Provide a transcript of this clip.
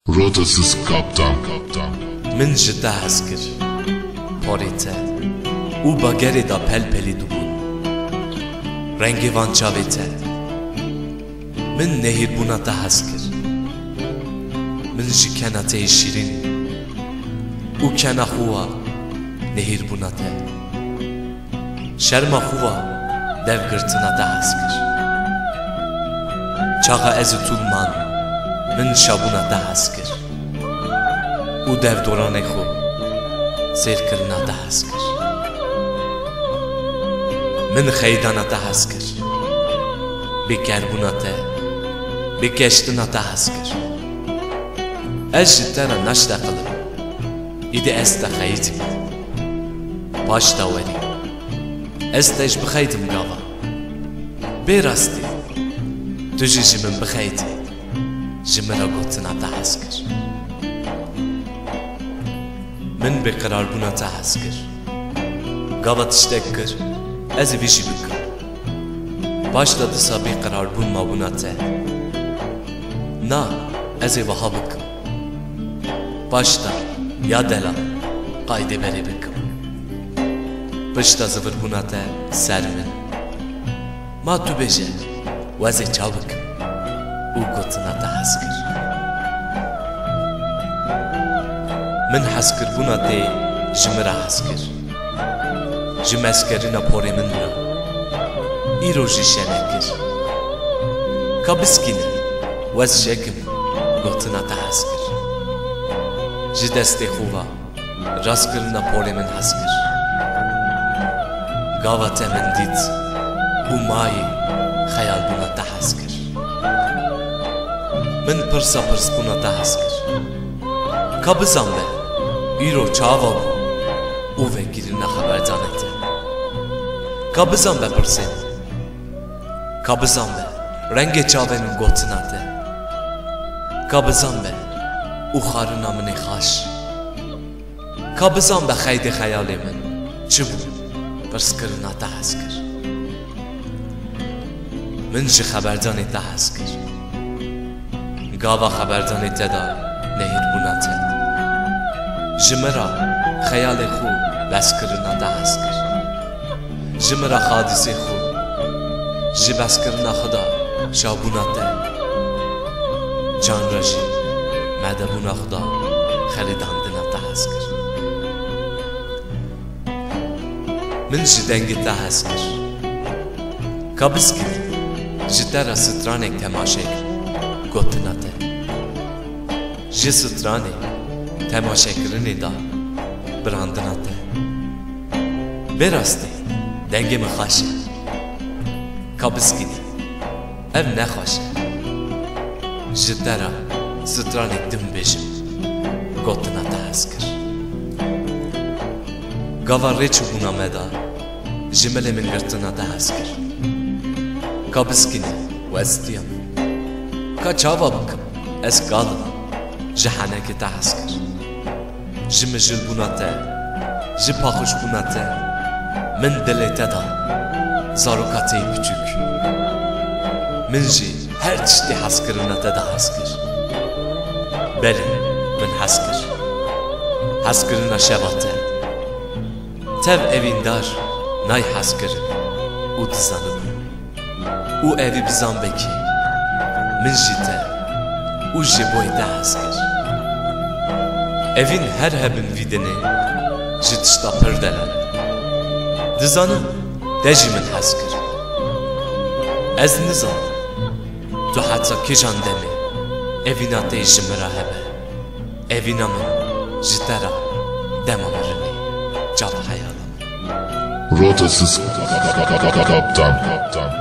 Rotasız kaptan. من جدا هسكر پاریته او با گری دا پل پلی دو بود رنگی وان چاویته من نهیر بونا تا هسكر من جی کناته شیرین او کنا خوا نهیر بونا تا شرما خوا dev gırtına da haskır çağa ezi tulman min şabuna da haskır u dev dorane xo serkirna da haskır min xeydana da haskır bekerbuna te bekeştina da haskır ez jittana naşta qilib ide esta xeydim başta veri استش بخيتم قاضا براستي تجي جمن بخيتي جمرا قوتنا تحسكر من بقرار بنا تحسكر قاضا تشتكر ازي بيشي بكر باشتا دسا بقرار بون ما بنا ته نا ازي وها بكر باشتا يا دلا قايدي بري بكر Pışta zıvır buna te sermin Ma tu beje Vaze çabuk U gotuna te haskır Min haskır buna te Jimira haskır Jim eskerina pori min ra İro jişenekir Kabiskine Vaz jekim Gotuna te haskır Jideste xuva Raskırina pori min haskır Gava temendit U mayi Khayal buna ta haskir Min pırsa pırs buna ta haskir Kabızam be İro çava bu U ve girine haberdan ete Kabızam be pırsen Kabızam be Renge çavenin gotuna te Kabızam be U kharına mini khaş Kabızam be khayde khayalimin Çıbu Pırskırına ta haskır Min ji xeberdani ta haskır Gava xeberdani te da Nehir buna te Jimira Xeyale xu Beskırına ta haskır Jimira xadisi xu Ji beskırına xıda Şabuna te Can raji Medebuna xıda Xelidandina ta haskır من جی دنگی تا هسکر کابس کن جی ترا سترانک تماشک گوتنا ته جی سترانک تماشکرنی دا براندنا ته براستی دنگی مخاشه کابس کنی ev نخاشه جی ترا سترانک دم بیشم گوتنا تا هسکر Gavarre çubuğuna meda Jimele min gırtına da haskir Kabiskine Vestiyam Ka çava bıkım Es kalım Jihaneki da haskir Jime jil buna te Jipaxuş buna te Min dile te da Zarukateyi küçük Min ji her çişti haskirine te da haskir Beli min haskir Haskirine şevate Tev evindar nay haskır U dizanım U evi bizan beki Min jite U jiboy da haskır Evin her hebin vidini Jitişta pırdeler Dizanım Dejimin haskır Ez nizam Tu hatsa kijan demi Evina te jimira hebe Evina min jitera Demamarını Can hayalim Rotasız kaptan.